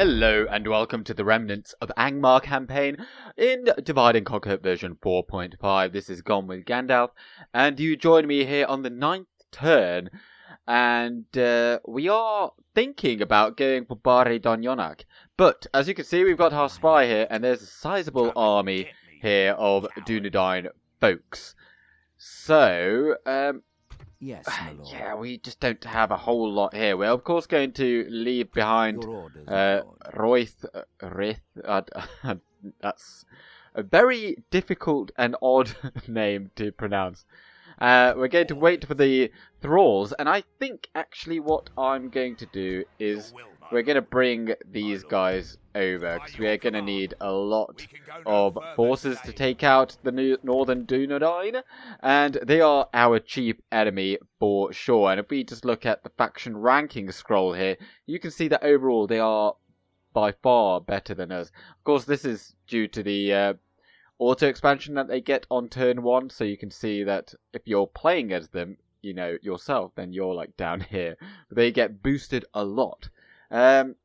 Hello and welcome to the Remnants of Angmar campaign in Divide and Conquer version 4.5. This is Gone with Gandalf, and you join me here on the 9th turn, and we are thinking about going for Donyonach. But as you can see, we've got our spy here, and there's a sizable army here of Dunedain folks. So, Yes, my lord. yeah, we just don't have a whole lot here. We're of course going to leave behind Your orders, my lord. Rith. That's a very difficult and odd name to pronounce. We're going to wait for the thralls, and I think actually what I'm going to do is we're going to bring these guys over, because we are going to need a lot of forces to take out the northern Dunedain, and they are our chief enemy for sure. And if we just look at the faction ranking scroll here, you can see that overall they are by far better than us. Of course, this is due to the auto expansion that they get on turn 1, so you can see that if you're playing as them, you know, yourself, then you're like down here. But they get boosted a lot. And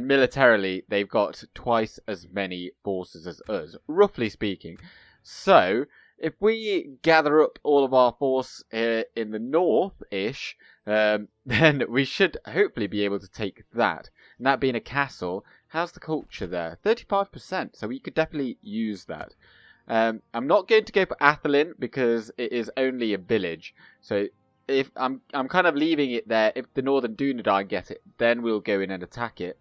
militarily, they've got twice as many forces as us, roughly speaking. So, if we gather up all of our force here in the north-ish, then we should hopefully be able to take that. And that being a castle, how's the culture there? 35%, so we could definitely use that. I'm not going to go for Arthedain because it is only a village. So if I'm kind of leaving it there. If the northern Dunedain get it, then we'll go in and attack it.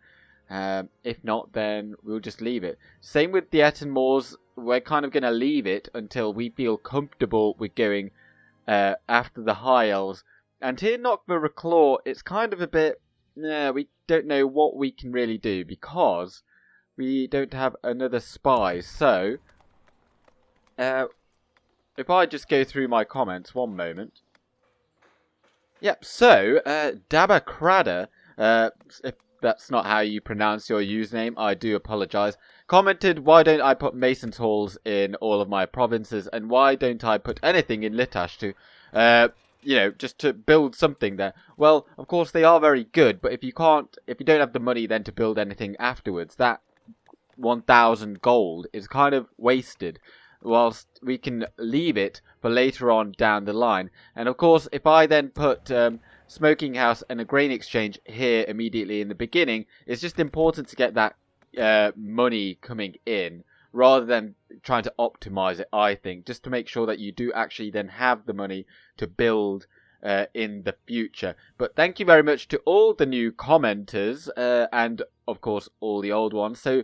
If not, then we'll just leave it. Same with the Etten Moors. We're kind of going to leave it until we feel comfortable with going after the High Elves. And here, Knockver Claw, it's kind of a bit... we don't know what we can really do because we don't have another spy. So, if I just go through my comments, one moment. Yep, so, Dabakrada, if that's not how you pronounce your username, I do apologise, commented, why don't I put Mason's Halls in all of my provinces, and why don't I put anything in Litash to, you know, just to build something there. Well, of course they are very good, but if you don't have the money then to build anything afterwards, that 1,000 gold is kind of wasted, whilst we can leave it for later on down the line. And of course, if I then put smoking house and a grain exchange here immediately in the beginning, it's just important to get that money coming in, rather than trying to optimize it, I think, just to make sure that you do actually then have the money to build in the future. But thank you very much to all the new commenters, and of course all the old ones. So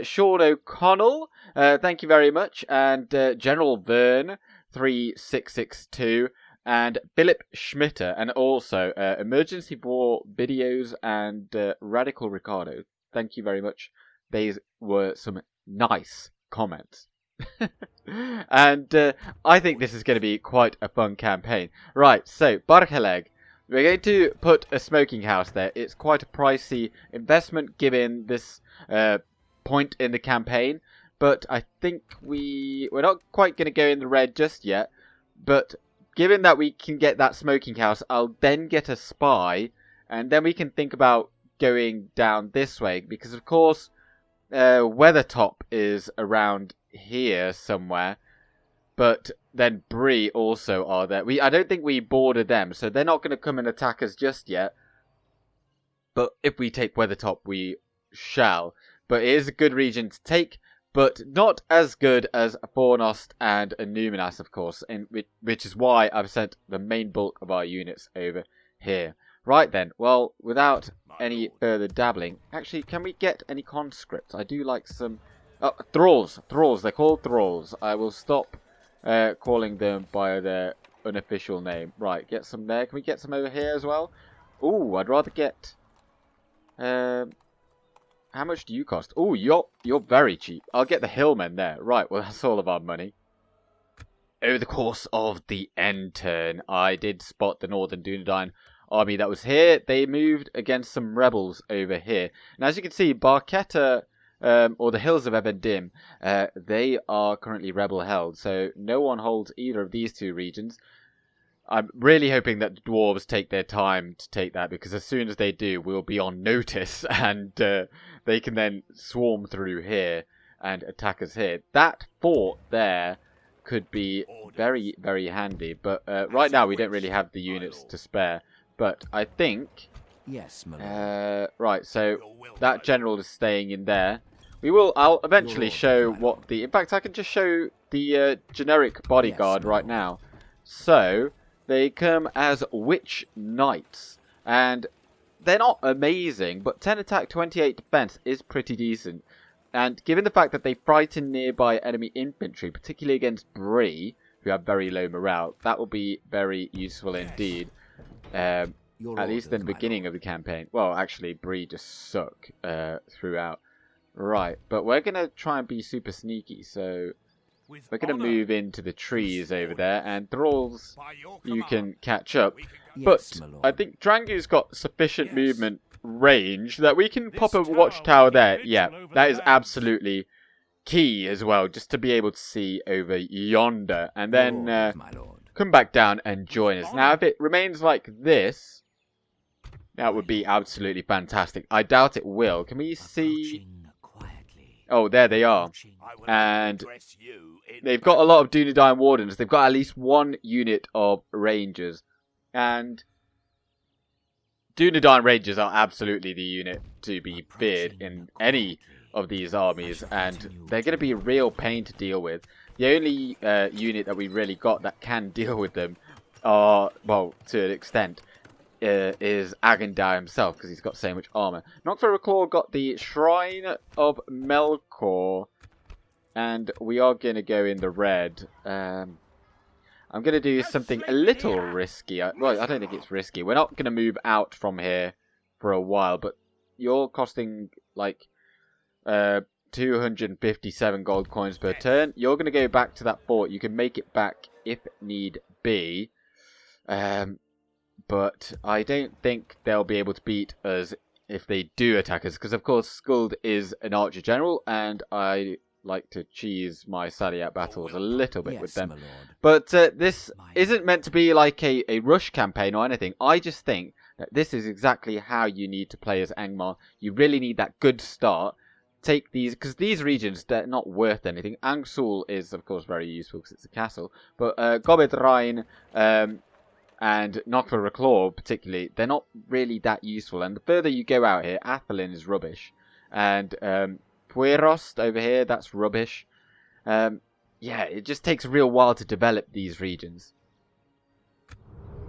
Sean O'Connell, thank you very much, and General Vern 3662, and Philip Schmitter, and also Emergency War Videos and Radical Ricardo. Thank you very much. These were some nice comments. And I think this is going to be quite a fun campaign. Right, so Barkeleg, we're going to put a smoking house there. It's quite a pricey investment given this point in the campaign, but I think we're not quite going to go in the red just yet. But given that we can get that smoking house, I'll then get a spy, and then we can think about going down this way, because of course Weathertop is around here somewhere, but then Bree also are there. I don't think we border them, so they're not going to come and attack us just yet. But if we take Weathertop, we shall. But it is a good region to take, but not as good as Fornost and Numinas, of course, which is why I've sent the main bulk of our units over here. Right then, well, without any further dabbling, actually, can we get any conscripts? I do like some... Oh, thralls, they're called thralls. I will stop calling them by their unofficial name. Right, get some there. Can we get some over here as well? Ooh, I'd rather get... how much do you cost? Ooh, you're very cheap. I'll get the hillmen there. Right, well, that's all of our money. Over the course of the end turn, I did spot the northern Dunedain army that was here. They moved against some rebels over here. And as you can see, Barketa, or the Hills of Evendim, they are currently rebel held. So no one holds either of these two regions. I'm really hoping that the dwarves take their time to take that, because as soon as they do, we'll be on notice, and they can then swarm through here and attack us here. That fort there could be very, very handy. But right now we don't really have the units to spare. But I think... Yes, my lord. right, so that general is staying in there. I'll eventually show what the... In fact, I can just show the generic bodyguard right now. So, they come as Witch Knights. And they're not amazing, but 10 attack, 28 defense is pretty decent. And given the fact that they frighten nearby enemy infantry, particularly against Bree, who have very low morale, that will be very useful indeed. At least in the beginning of the campaign. Well, actually, Bree just suck throughout. Right, but we're going to try and be super sneaky, so we're going to move into the trees over there, and Thralls, you can catch up. But I think Drangu's got sufficient movement range that we can pop a watchtower there. Yeah, that is absolutely key as well, just to be able to see over yonder, and then come back down and join us. Now, if it remains like this, that would be absolutely fantastic. I doubt it will. Can we see... Oh, there they are. And they've got a lot of Dunedain Wardens. They've got at least one unit of Rangers. And Dunedain Rangers are absolutely the unit to be feared in any of these armies. And they're going to be a real pain to deal with. The only unit that we really got that can deal with them are, well, to an extent, is Agandaur himself, because he's got so much armor. Knockford Claw got the Shrine of Melkor, and we are going to go in the red. I'm going to do something a little risky. Well, I don't think it's risky. We're not going to move out from here for a while, but you're costing like 257 gold coins per turn. You're going to go back to that fort. You can make it back if need be. But I don't think they'll be able to beat us if they do attack us. Because, of course, Scyld is an archer general, and I like to cheese my sally out battles a little bit with them. But this isn't meant to be like a rush campaign or anything. I just think that this is exactly how you need to play as Angmar. You really need that good start. Take these, because these regions, they're not worth anything. Angsul is, of course, very useful because it's a castle. But Gobed Rhine... and Knockford Claw, particularly, they're not really that useful. And the further you go out here, Athelin is rubbish. And Puerost over here, that's rubbish. Yeah, it just takes a real while to develop these regions.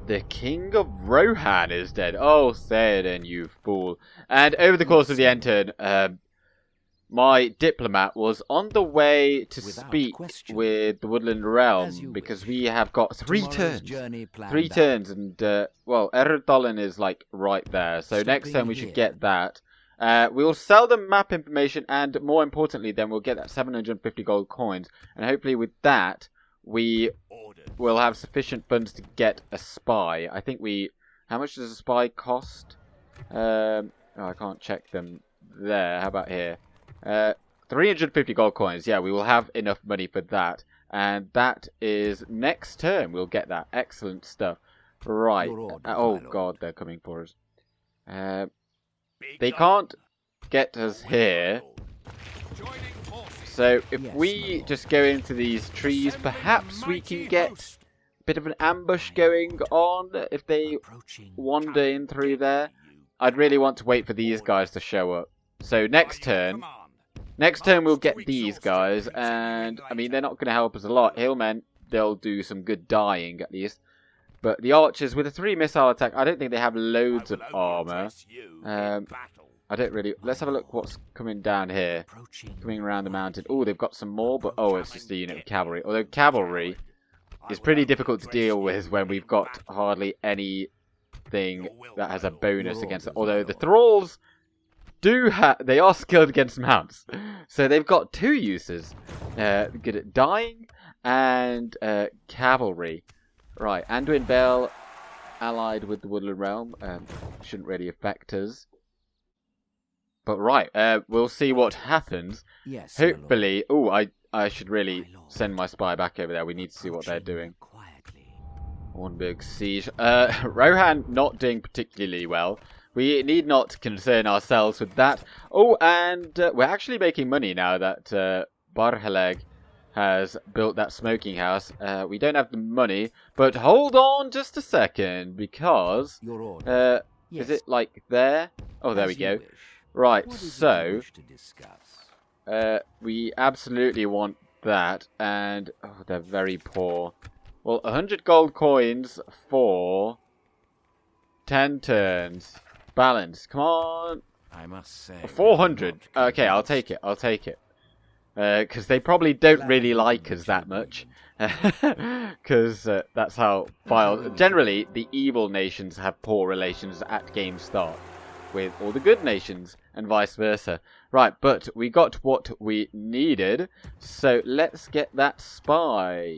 The King of Rohan is dead. Oh, Theoden, you fool. And over the course of the end turn, my diplomat was on the way to speak with the Woodland Realm, because we have got 3 turns. 3 turns, and, well, Eredolin is, like, right there. So next turn we should get that. We will sell them map information, and more importantly, then we'll get that 750 gold coins. And hopefully with that, we will have sufficient funds to get a spy. I think we... How much does a spy cost? Oh, I can't check them there. How about here? 350 gold coins. Yeah, we will have enough money for that. And that is next turn. We'll get that. Excellent stuff. Right. Oh, God, they're coming for us. They can't get us here. So if we just go into these trees, perhaps we can get a bit of an ambush going on if they wander in through there. I'd really want to wait for these guys to show up. So next turn we'll get these guys, and I mean, they're not going to help us a lot. Hillmen, they'll do some good dying at least. But the archers, with a 3 missile attack, I don't think they have loads of armor. I don't really... Let's have a look what's coming down here. Coming around the mountain. Oh, they've got some more, but oh, it's just a unit of cavalry. Although cavalry is pretty difficult to deal with when we've got hardly anything that has a bonus against it. Although the Thralls... they are skilled against mounts, so they've got 2 uses. Good at dying and cavalry. Right, Anduin Bell allied with the Woodland Realm shouldn't really affect us. But right, we'll see what happens. Yes, hopefully. Oh, I should really send my spy back over there. We need to see what they're doing. Hornburg Siege. Rohan not doing particularly well. we need not concern ourselves with that. Oh, and we're actually making money now that Barhaleg has built that smoking house. We don't have the money, but hold on just a second, because Your order. Yes. is it like there? Oh, there we As you go. wish. Right, What is it you so wish to discuss? we absolutely want that, and oh, they're very poor. Well, 100 gold coins for 10 turns. Balance, come on. I must say. 400. Okay, I'll take it. I'll take it. Because they probably don't really like us that much. Because that's how generally the evil nations have poor relations at game start with all the good nations, and vice versa. Right, but we got what we needed, so let's get that spy.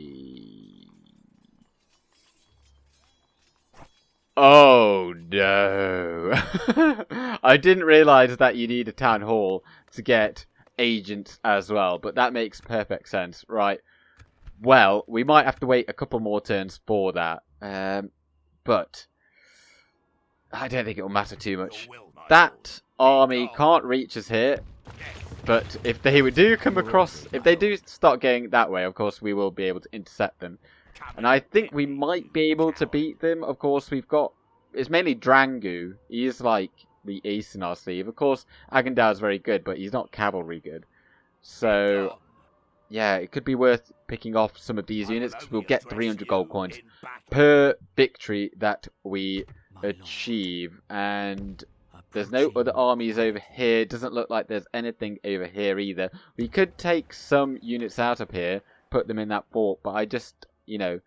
Oh no. I didn't realise that you need a town hall to get agents as well, but that makes perfect sense. Right, well, we might have to wait a couple more turns for that, but I don't think it will matter too much. That army can't reach us here, but if they do come across, if they do start going that way, of course we will be able to intercept them. And I think we might be able to beat them. Of course, we've got... It's mainly Drangu. He is like the ace in our sleeve. Of course, Agandaur is very good, but he's not cavalry good. So, yeah, it could be worth picking off some of these units, because we'll get 300 gold coins per victory that we achieve. And there's no other armies over here. It doesn't look like there's anything over here either. We could take some units out of here, put them in that fort, but I just... You know,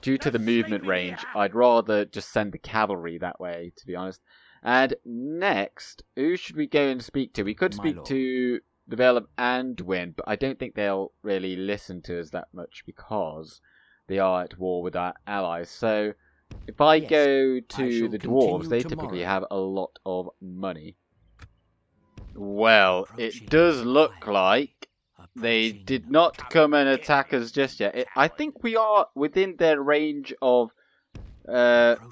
due to the movement range, I'd rather just send the cavalry that way, to be honest. And next, who should we go and speak to? We could speak to the Vale of Anduin, but I don't think they'll really listen to us that much because they are at war with our allies. So, if I go to the dwarves, they typically have a lot of money. Well, it does look like they did not come and attack us just yet. I think we are within their range of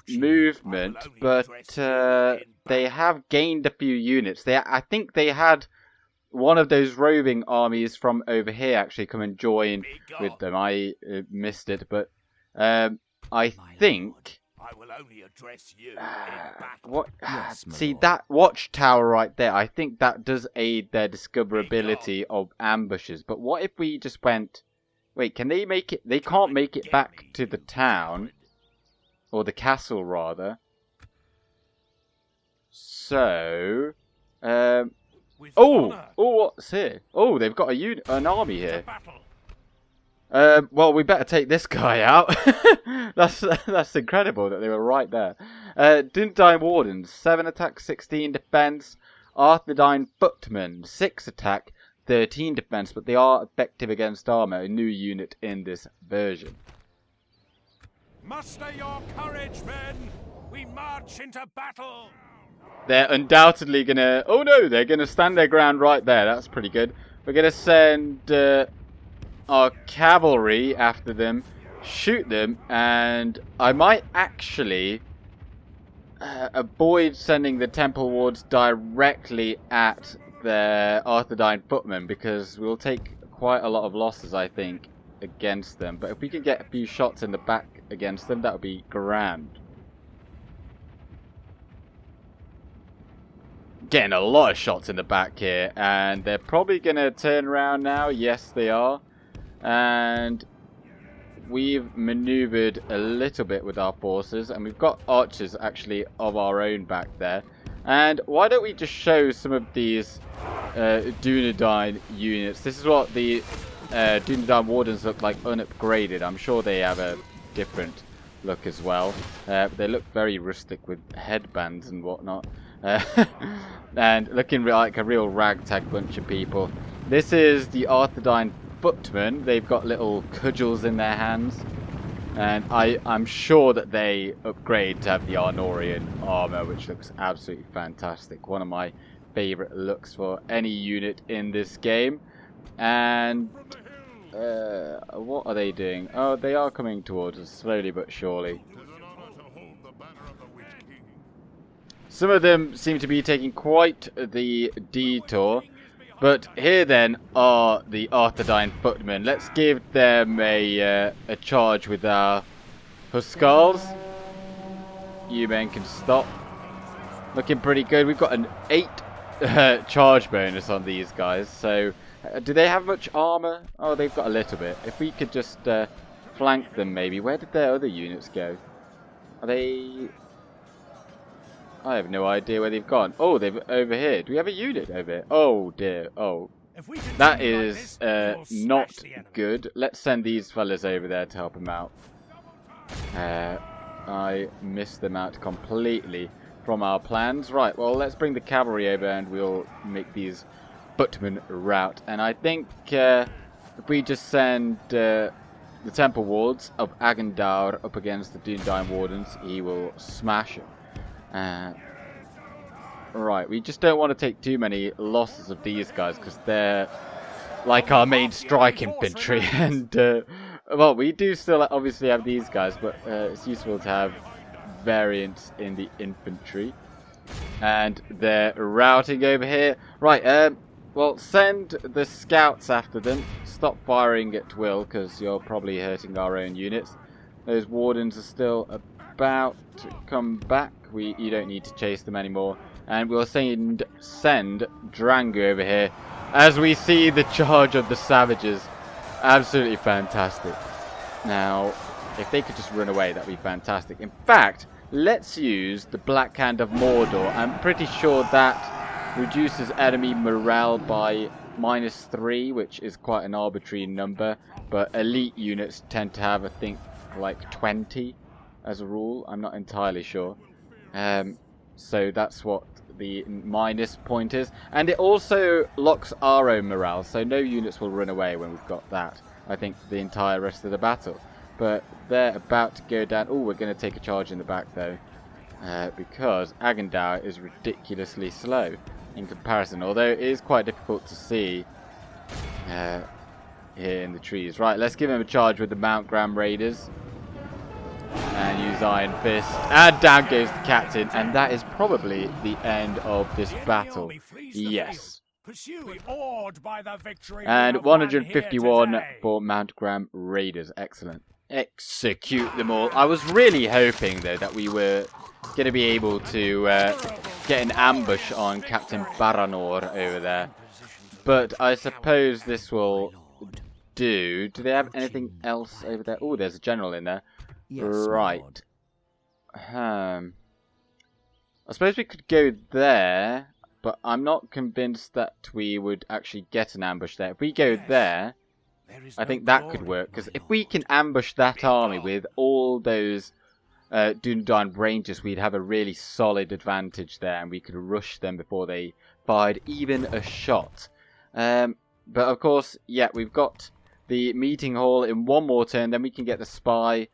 movement, but they have gained a few units. I think they had one of those roving armies from over here actually come and join with them. I missed it, but I think... I will only address you what? Yes, See, that watchtower right there, I think that does aid their discoverability of ambushes. But what if we just went... Wait, can they make it... They can't make it back to the town. Or the castle, rather. So... Oh, what's here? Oh, they've got an army here. Well, we better take this guy out. That's incredible that they were right there. Dundine Wardens, 7 attack, 16 defense. Arthedain Footmen, 6 attack, 13 defense, but they are effective against armor, a new unit in this version. Muster your courage, men! We march into battle! They're undoubtedly gonna... Oh no, they're gonna stand their ground right there. That's pretty good. We're gonna send... our cavalry after them, shoot them, and I might actually avoid sending the temple wards directly at the Arthedain footmen, because we'll take quite a lot of losses, I think, against them. But if we can get a few shots in the back against them, that would be grand. Getting a lot of shots in the back here, and they're probably going to turn around now. Yes, they are. And we've maneuvered a little bit with our forces, and we've got archers actually of our own back there. And why don't we just show some of these Dunedain units? This is what the Dunedain Wardens look like unupgraded. I'm sure they have a different look as well. But they look very rustic with headbands and whatnot. And looking like a real ragtag bunch of people. This is the Arthedain Footmen. They've got little cudgels in their hands, and I'm sure that they upgrade to have the Arnorian armor, which looks absolutely fantastic. One of my favorite looks for any unit in this game. And what are they doing? Oh, they are coming towards us slowly but surely. Some of them seem to be taking quite the detour. But here then are the Arthedain footmen. Let's give them a charge with our Huskars. You men can stop. Looking pretty good. We've got an 8 charge bonus on these guys. So, do they have much armor? Oh, they've got a little bit. If we could just flank them maybe. Where did their other units go? Are they... I have no idea where they've gone. Oh, they've over here. Do we have a unit over here? Oh dear. Oh, that is not good. Let's send these fellas over there to help them out. I missed them out completely from our plans. Right, well, let's bring the cavalry over and we'll make these footmen rout. And I think if we just send the temple wards of Agandaur up against the Dúnedain wardens, he will smash it. Right, we just don't want to take too many losses of these guys because they're like our main strike infantry. And well, we do still obviously have these guys, but it's useful to have variants in the infantry. And they're routing over here. Right, well, send the scouts after them. Stop firing at will because you're probably hurting our own units. Those wardens are still about to come back. You don't need to chase them anymore. And we'll send Drangu over here as we see the charge of the savages. Absolutely fantastic. Now, if they could just run away, that'd be fantastic. In fact, let's use the Black Hand of Mordor. I'm pretty sure that reduces enemy morale by -3, which is quite an arbitrary number. But elite units tend to have, I think, like 20 as a rule. I'm not entirely sure. So that's what the minus point is. And it also locks our own morale, so no units will run away when we've got that. I think the entire rest of the battle. But they're about to go down. Oh, we're going to take a charge in the back though. Because Agandaur is ridiculously slow in comparison. Although it is quite difficult to see here in the trees. Right, let's give him a charge with the Mount Graham Raiders. And use Iron Fist. And down goes the captain. And that is probably the end of this battle. Yes. And 151 for Mount Graham Raiders. Excellent. Execute them all. I was really hoping, though, that we were going to be able to get an ambush on Captain Baranor over there. But I suppose this will do. Do they have anything else over there? Oh, there's a general in there. Yes, right. I suppose we could go there, but I'm not convinced that we would actually get an ambush there. If we go there, I think that could work, because if we can ambush that army with all those Dúnedain Rangers, we'd have a really solid advantage there, and we could rush them before they fired even a shot. But of course, yeah, we've got the meeting hall in one more turn, then we can get the spy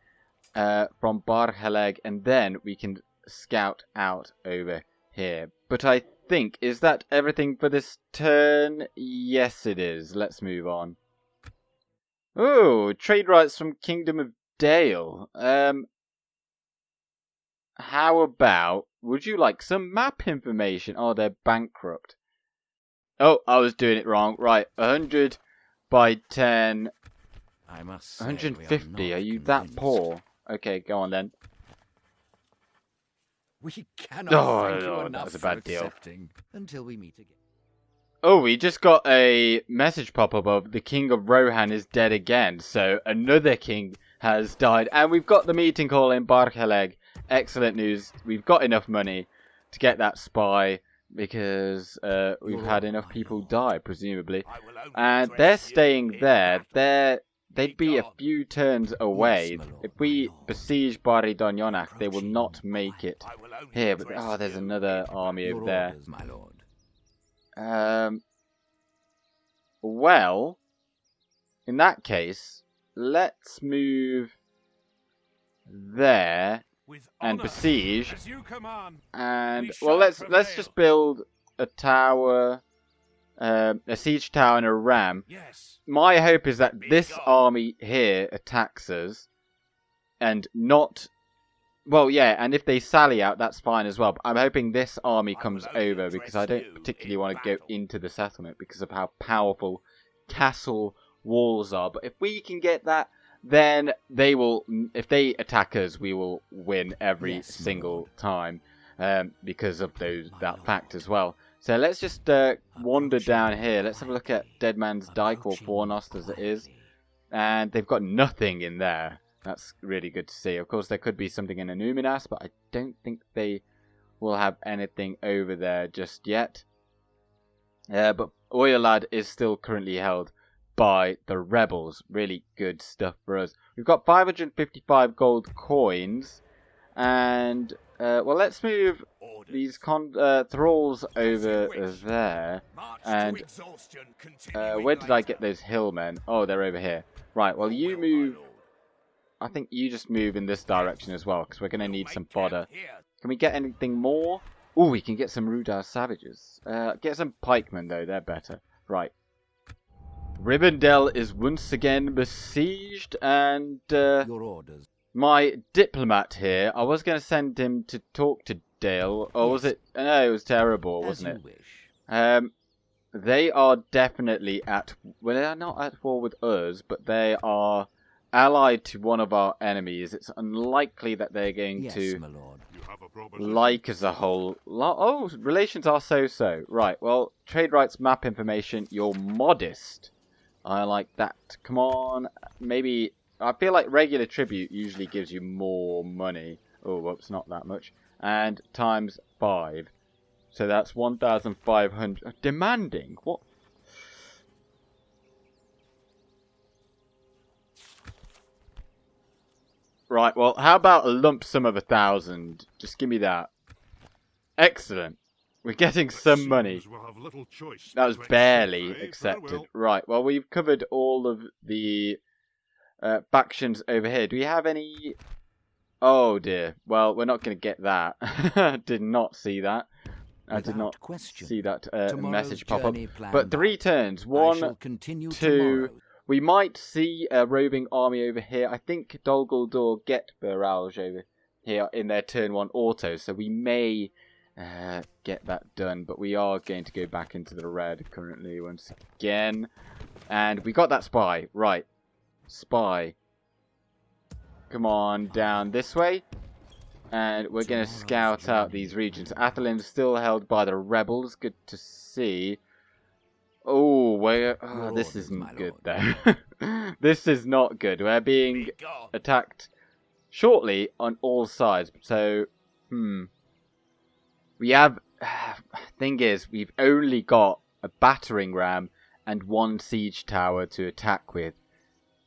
from Barheleg, and then we can scout out over here. But I think, is that everything for this turn? Yes, it is. Let's move on. Oh, trade rights from Kingdom of Dale. How about, would you like some map information? Oh, they're bankrupt. Oh, I was doing it wrong. Right, 100 by 10. I must say 150. Are you that poor? Okay, go on then. We cannot thank you that enough was a bad for deal. accepting until we meet again. Oh, we just got a message pop up of the King of Rohan is dead again. So another king has died. And we've got the meeting hall in Barheleg. Excellent news. We've got enough money to get that spy because we've had enough people die, presumably. And they're staying there. They'd be a few turns away. If we besiege Bari Donyonach, they will not make it here. But oh, there's another army over there. Orders, my lord. Well, in that case, let's move there and besiege. And well, let's just build a tower. A siege tower and a ram. Yes. My hope is that this army here attacks us and not Well, yeah, and if they sally out, that's fine as well. But I'm hoping this army comes over because I don't particularly want to go into the settlement because of how powerful castle walls are. But if we can get that, then they will. If they attack us, we will win every single time because of that fact as well. So let's just wander down here. Let's have a look at Dead Man's Dyke, or Fornost as it is. And they've got nothing in there. That's really good to see. Of course, there could be something in Illuminas, but I don't think they will have anything over there just yet. But Oilad is still currently held by the rebels. Really good stuff for us. We've got 555 gold coins. And, well, let's move these thralls over there. And where did I get those hillmen? Oh, they're over here. Right, well, you move. I think you just move in this direction as well, because we're going to need some fodder. Can we get anything more? Oh, we can get some Rudar savages. Get some pikemen, though. They're better. Right. Rivendell is once again besieged, and Your orders. my diplomat here, I was going to send him to talk to Dale, or was it? No, it was terrible, wasn't it? Wish. They are definitely well, they're not at war with us, but they are allied to one of our enemies. It's unlikely that they're going to my lord. like us a whole lot. Oh, relations are so-so. Right, well, trade rights map information, you're modest. I like that. Come on, maybe, I feel like regular tribute usually gives you more money. Oh, whoops, not that much. And times 5. So that's 1,500. Demanding? What? Right, well, how about a lump sum of 1,000? Just give me that. Excellent. We're getting some money. That was barely accepted. Right, well, we've covered all of the factions over here. Do we have any... Oh, dear. Well, we're not going to get that. Did not see that. I did not see that message pop up. But 3 turns. 1, 2... We might see a roving army over here. I think Dol Guldur get Barrage over here in their turn 1 auto, so we may get that done. But we are going to go back into the red currently once again. And we got that spy. Right. Spy. Come on down this way. And we're going to scout out these regions. Athelin's still held by the rebels. Good to see. Oh, this isn't good though. This is not good. We're being attacked shortly on all sides. So, we have. Thing is, we've only got a battering ram and 1 siege tower to attack with.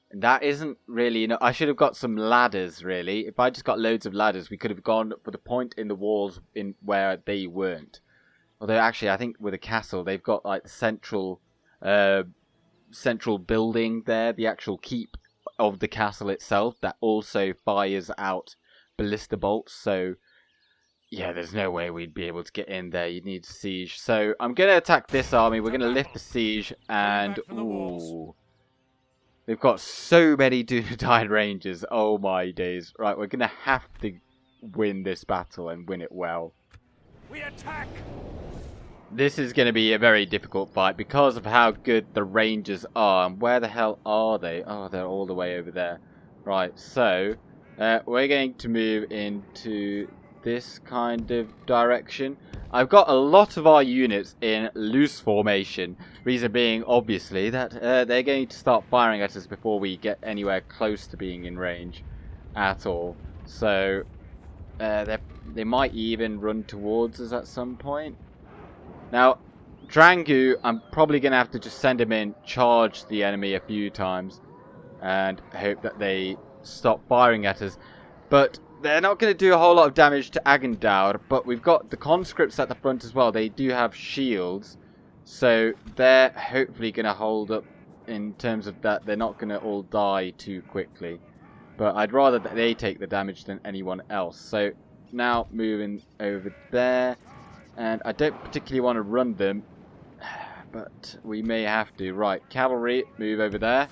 And that isn't really enough. I should have got some ladders. Really, if I just got loads of ladders, we could have gone for the point in the walls in where they weren't. Although, actually, I think with a castle, they've got, like, the central building there, the actual keep of the castle itself, that also fires out ballista bolts. So, yeah, there's no way we'd be able to get in there. You'd need siege. So, I'm going to attack this army. We're going to lift the siege, and, ooh, they've got so many Dunedain Rangers. Oh, my days. Right, we're going to have to win this battle and win it well. We attack! This is going to be a very difficult fight because of how good the Rangers are. And where the hell are they? Oh, they're all the way over there. Right, so we're going to move into this kind of direction. I've got a lot of our units in loose formation. Reason being, obviously, that they're going to start firing at us before we get anywhere close to being in range at all. So they might even run towards us at some point. Now, Drangu, I'm probably going to have to just send him in, charge the enemy a few times, and hope that they stop firing at us. But they're not going to do a whole lot of damage to Agandaur, but we've got the conscripts at the front as well. They do have shields, so they're hopefully going to hold up in terms of that. They're not going to all die too quickly. But I'd rather that they take the damage than anyone else. So now moving over there. And I don't particularly want to run them, but we may have to. Right, cavalry, move over there.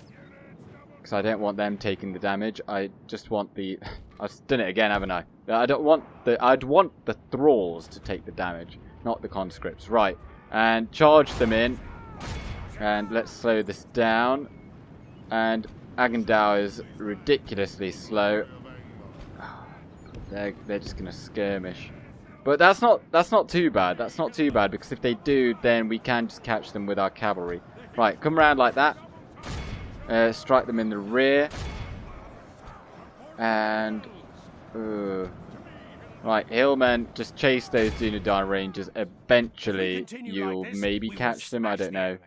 Because I don't want them taking the damage. I just want the I've done it again, haven't I? I'd want the thralls to take the damage, not the conscripts. Right, and charge them in. And let's slow this down. And Agandaur is ridiculously slow. They're just gonna skirmish. But that's not too bad. That's not too bad, because if they do, then we can just catch them with our cavalry. Right, come around like that. Strike them in the rear. And right, hillmen, just chase those Dunedain Rangers. Eventually, you'll maybe catch them. I don't know.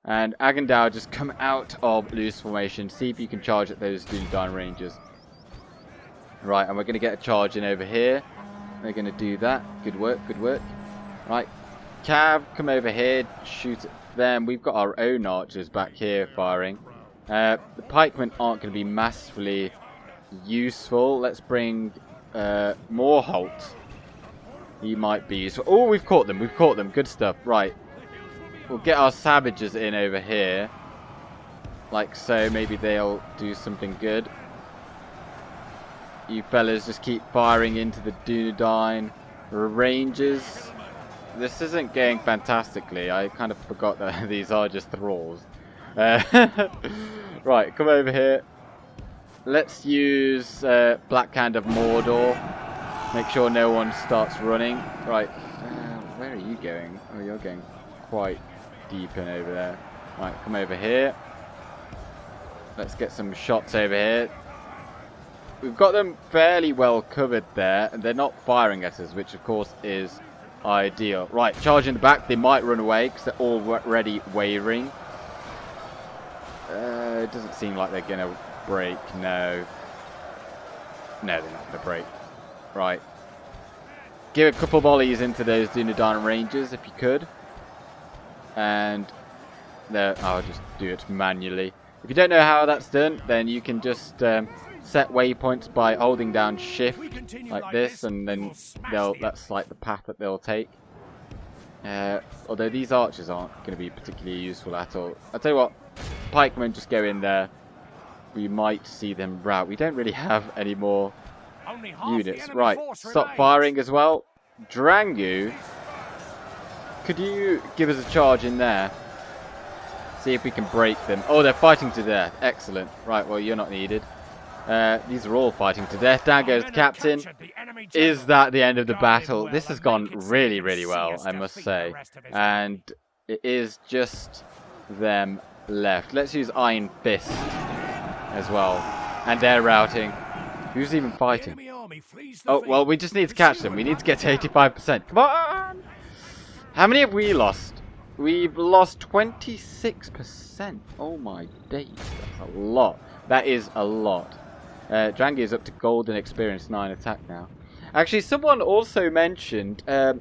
And Agandaur, just come out of loose formation. See if you can charge at those Dunedain Rangers. Right, and we're going to get a charge in over here. We're going to do that. Good work, good work. Right, Cav, come over here. Shoot at them. We've got our own archers back here firing. The pikemen aren't going to be massively useful. Let's bring more halt. He might be useful. Oh, we've caught them. We've caught them. Good stuff. Right. We'll get our savages in over here. Like so. Maybe they'll do something good. You fellas just keep firing into the Dunedain Rangers. This isn't going fantastically. I kind of forgot that these are just thralls. Right, come over here. Let's use Black Hand of Mordor. Make sure no one starts running. Right, where are you going? Oh, you're going quite deep in over there. Right, come over here. Let's get some shots over here. We've got them fairly well covered there, and they're not firing at us, which of course is ideal. Right, charge in the back. They might run away because they're already wavering. It doesn't seem like they're going to break. No. No, they're not going to break. Right. Give a couple volleys into those Dunedain Rangers if you could. And I'll just do it manually. If you don't know how that's done, then you can just set waypoints by holding down shift like this, and then that's like the path that they'll take. Although these archers aren't going to be particularly useful at all. I'll tell you what, pikemen just go in there. We might see them rout. We don't really have any more units. Right, stop firing as well. Drangu, could you give us a charge in there? See if we can break them. Oh, they're fighting to death. Excellent. Right, well, you're not needed. These are all fighting to death. Down goes the captain. Is that the end of the battle? This has gone really, really well, I must say. And it is just them left. Let's use Iron Fist as well. And they're routing. Who's even fighting? Oh, well, we just need to catch them. We need to get to 85%. Come on! How many have we lost? We've lost 26%. Oh my days. That's a lot. That is a lot. Drangi is up to golden experience 9 attack now. Actually, someone also mentioned... oh,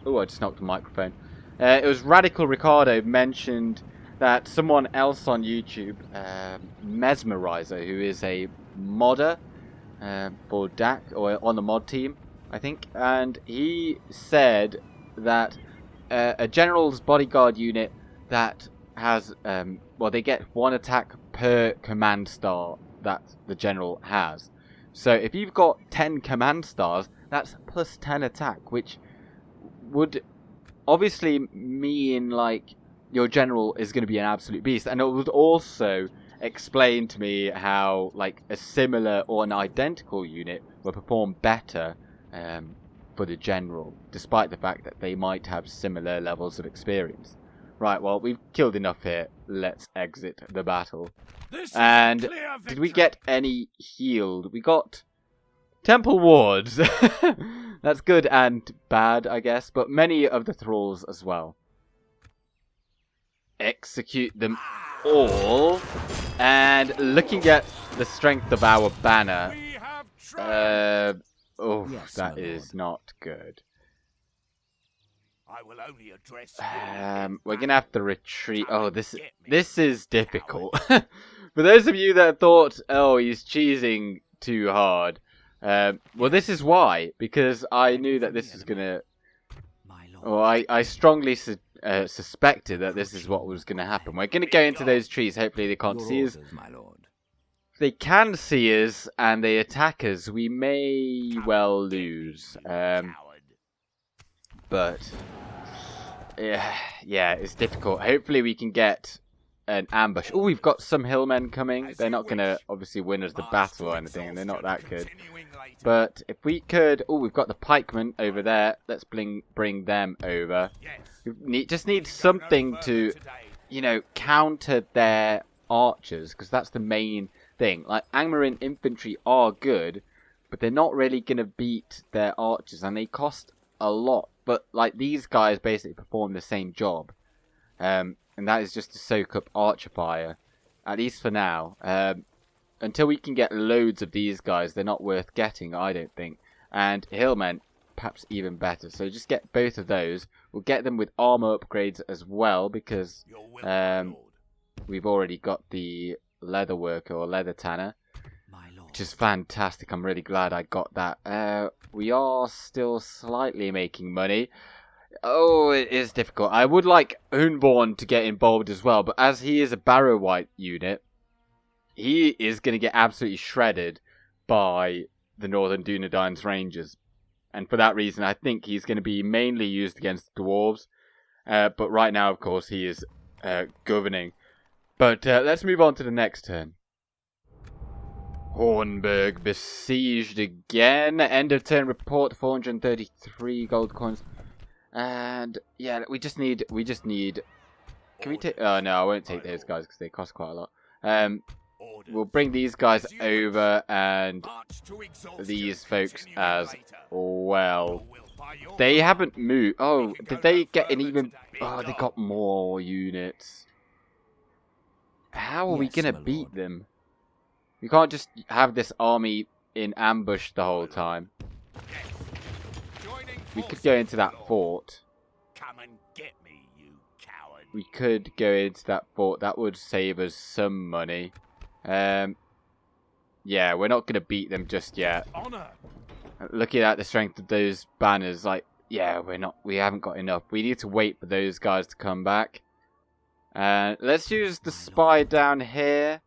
I just knocked the microphone. It was Radical Ricardo mentioned that someone else on YouTube, Mesmerizer, who is a modder for DAC, or on the mod team, I think, and he said that a general's bodyguard unit that has, well, they get 1 attack per command star that the general has. So if you've got 10 command stars, that's plus 10 attack, which would obviously mean like your general is going to be an absolute beast. And it would also explain to me how like a similar or an identical unit will perform better for the general, despite the fact that they might have similar levels of experience. Right, well, we've killed enough here. Let's exit the battle. And did we get any healed? We got Temple Wards. That's good and bad, I guess, but many of the thralls as well. Execute them all. And looking at the strength of our banner, oh, yes, that is not good. I will only address we're gonna have to retreat. Oh, this is difficult. For those of you that thought, oh, he's cheesing too hard, well, this is why, because I knew that this was gonna. Oh, I strongly suspected that this is what was gonna happen. We're gonna go into those trees. Hopefully, they can't see us. they can see us and they attack us, we may well lose. But yeah, it's difficult. Hopefully we can get an ambush. Oh, we've got some hillmen coming. They're not going to obviously win us the battle or anything, and they're not that good. But if we could... Oh, we've got the pikemen over there. Let's bring them over. We just need something to, you know, counter their archers, because that's the main thing. Like, Angmarin infantry are good, but they're not really going to beat their archers, and they cost a lot. But, like, these guys basically perform the same job. And that is just to soak up archer fire, at least for now. Until we can get loads of these guys, they're not worth getting, I don't think. And hillmen, perhaps even better. So just get both of those. We'll get them with armor upgrades as well, because we've already got the leather worker or leather tanner, which is fantastic. I'm really glad I got that. We are still slightly making money. Oh, it is difficult. I would like Unborn to get involved as well, but as he is a Barrow White unit, he is going to get absolutely shredded by the Northern Dunedain's Rangers. And for that reason, I think he's going to be mainly used against dwarves. But right now, of course, he is governing. But let's move on to the next turn. Hornburg besieged again. End of turn report, 433 gold coins. And yeah, we just need. Can we take? Oh no, I won't take those guys because they cost quite a lot. We'll bring these guys over and these folks as well. They haven't moved. Oh, did they get an even? Oh, they got more units. How are we gonna beat them? We can't just have this army in ambush the whole time. We could go into that fort. Come and get me, you coward. We could go into that fort. That would save us some money. Yeah, we're not going to beat them just yet. Looking at the strength of those banners, like, yeah, we haven't got enough. We need to wait for those guys to come back. Let's use the spy down here.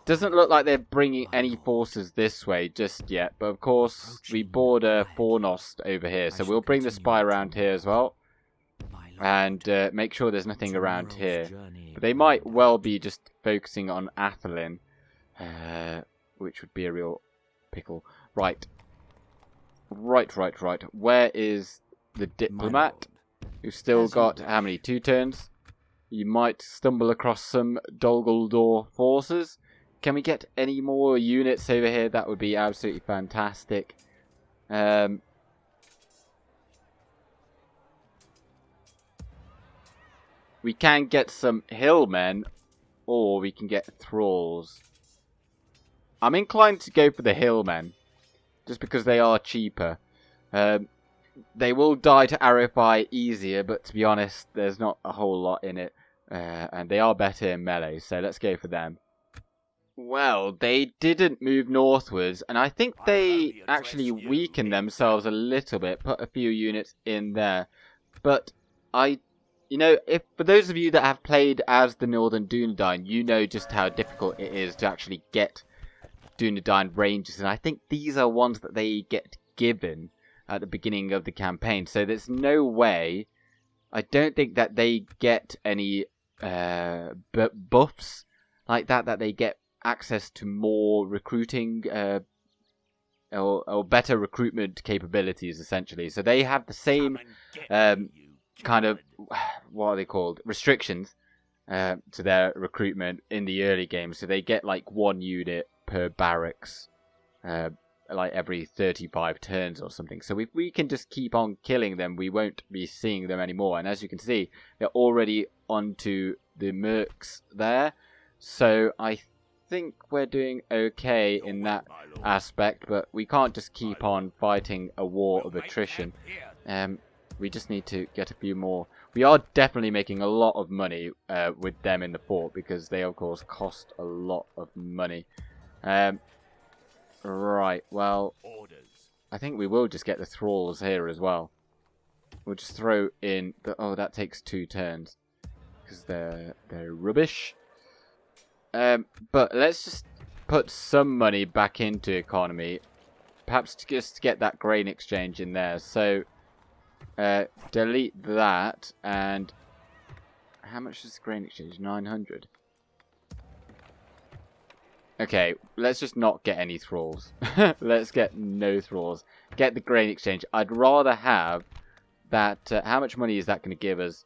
Doesn't look like they're bringing any forces this way just yet, but of course we border Fornost over here, so we'll bring the spy around here as well, and make sure there's nothing around here. But they might well be just focusing on Athelin, which would be a real pickle. Right. Where is the diplomat? We've still got, how many, 2 turns? You might stumble across some Dol Guldur forces. Can we get any more units over here? That would be absolutely fantastic. We can get some hillmen, or we can get thralls. I'm inclined to go for the hillmen, just because they are cheaper. They will die to arrowfire easier, but to be honest, there's not a whole lot in it. And they are better in melee, so let's go for them. Well, they didn't move northwards, and I think they actually weakened themselves a little bit, put a few units in there. But you know, if for those of you that have played as the Northern Dunedain, you know just how difficult it is to actually get Dunedain Rangers, and I think these are ones that they get given at the beginning of the campaign. So there's no way, I don't think that they get any buffs like that they get access to more recruiting or better recruitment capabilities, essentially. So they have the same kind of, what are they called, restrictions to their recruitment in the early game. So they get like 1 unit per barracks like every 35 turns or something. So if we can just keep on killing them, we won't be seeing them anymore. And as you can see, they're already onto the mercs there. So I think we're doing okay in that aspect, but we can't just keep on fighting a war of attrition. We just need to get a few more. We are definitely making a lot of money with them in the fort, because they of course cost a lot of money. Right, well, I think we will just get the thralls here as well. We'll just throw in the, oh, that takes 2 turns because they're rubbish. But let's just put some money back into economy. Perhaps just to get that grain exchange in there. So, delete that. And how much is grain exchange? 900. Okay, let's just not get any thralls. Let's get no thralls. Get the grain exchange. I'd rather have that. How much money is that going to give us?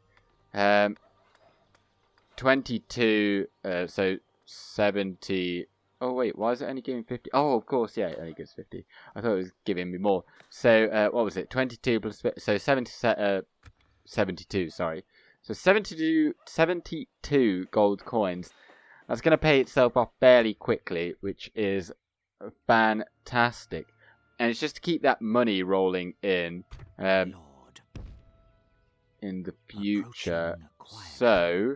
22. So 70. Oh wait, why is it only giving 50? Oh, of course, yeah, it only gives 50. I thought it was giving me more. So what was it? 22 plus so 72. Sorry. So 72 gold coins. That's going to pay itself off fairly quickly, which is fantastic. And it's just to keep that money rolling in the future. So,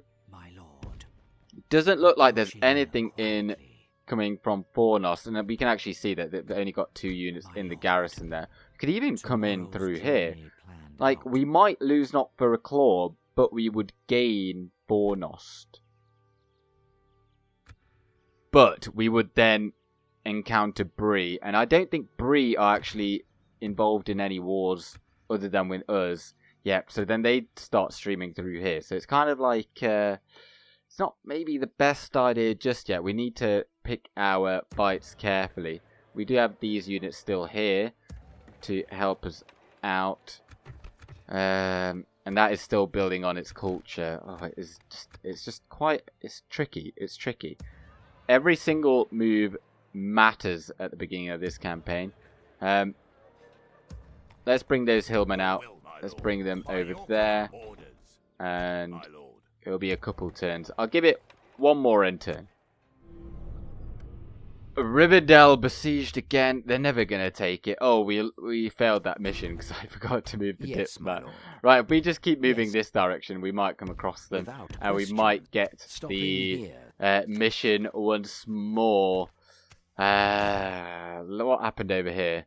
it doesn't look like there's anything in coming from Fornos. And we can actually see that they've only got 2 units in the garrison there. Could even come in through here. Like, we might lose not for a claw, but we would gain Fornos. But we would then encounter Bree. And I don't think Bree are actually involved in any wars other than with us. Yep, so then they start streaming through here. So it's kind of like, it's not maybe the best idea just yet. We need to pick our fights carefully. We do have these units still here to help us out. And that is still building on its culture. Oh, it's tricky. It's tricky. Every single move matters at the beginning of this campaign. Let's bring those hillmen out. Let's bring them over there. And it'll be a couple turns. I'll give it one more end turn. Rivendell besieged again. They're never going to take it. Oh, we failed that mission because I forgot to move the diplomat. Right, if we just keep moving this direction, we might come across them. And we might get the mission once more. What happened over here?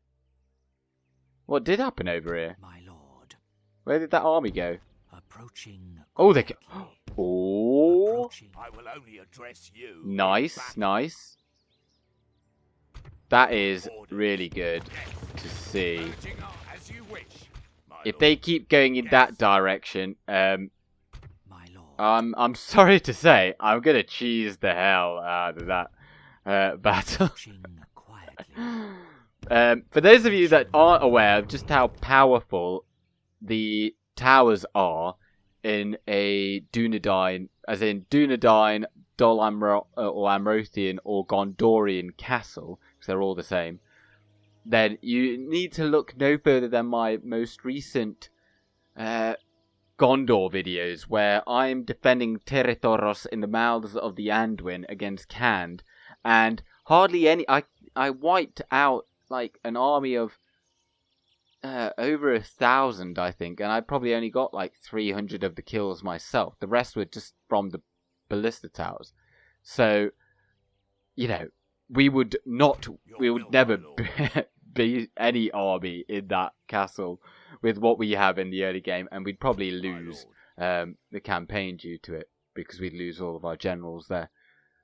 What did happen over here? My lord. Where did that army go? Approaching. Oh, they. Oh. I will only address you. Nice, nice. That is really good to see. If they keep going in that direction, I'm sorry to say, I'm gonna cheese the hell out of that battle. For those of you that aren't aware of just how powerful the towers are in a Dunedain, as in Dunedain, Dol Amroth, or Amrothian, or Gondorian castle, because they're all the same, then you need to look no further than my most recent Gondor videos, where I'm defending Territoros in the mouths of the Anduin against Khand, and hardly any. I wiped out like an army of over 1,000, I think, and I probably only got like 300 of the kills myself. The rest were just from the ballista towers. So, you know, we would never be any army in that castle with what we have in the early game, and we'd probably lose the campaign due to it, because we'd lose all of our generals there.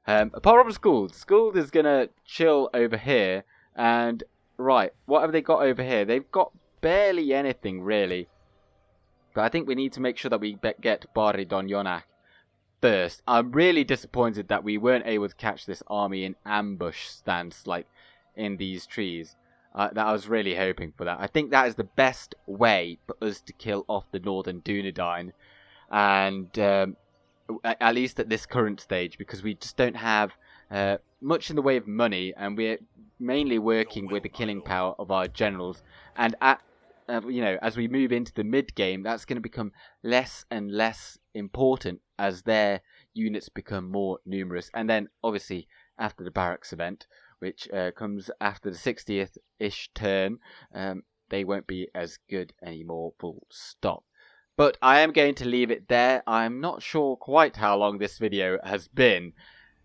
Apart from Scyld. Scyld is going to chill over here, and right, what have they got over here? They've got barely anything, really. But I think we need to make sure that we get Barry Donyonach first. I'm really disappointed that we weren't able to catch this army in ambush stance, like in these trees. That I was really hoping for that. I think that is the best way for us to kill off the Northern Dunedain, and at least at this current stage, because we just don't have much in the way of money, and we're mainly working with the killing power of our generals. And at as we move into the mid game, that's going to become less and less important as their units become more numerous. And then, obviously, after the barracks event, which comes after the 60th-ish turn, they won't be as good anymore, full stop. But I am going to leave it there. I'm not sure quite how long this video has been.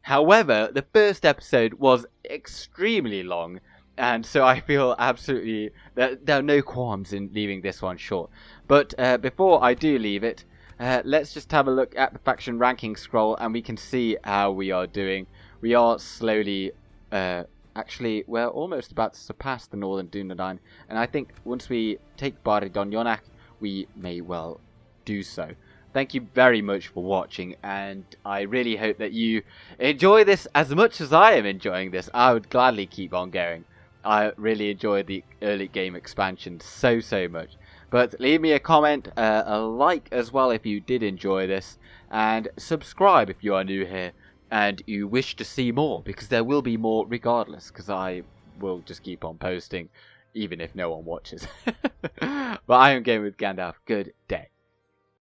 However, the first episode was extremely long, and so I feel absolutely there are no qualms in leaving this one short. But before I do leave it, let's just have a look at the faction ranking scroll, and we can see how we are doing. We are slowly Actually, we're almost about to surpass the Northern Dunedain, and I think once we take Donyonach, we may well do so. Thank you very much for watching, and I really hope that you enjoy this as much as I am enjoying this. I would gladly keep on going. I really enjoyed the early game expansion so much. But leave me a comment, a like as well if you did enjoy this, and subscribe if you are new here and you wish to see more, because there will be more regardless, because I will just keep on posting even if no one watches. But I am Game with Gandalf. Good day.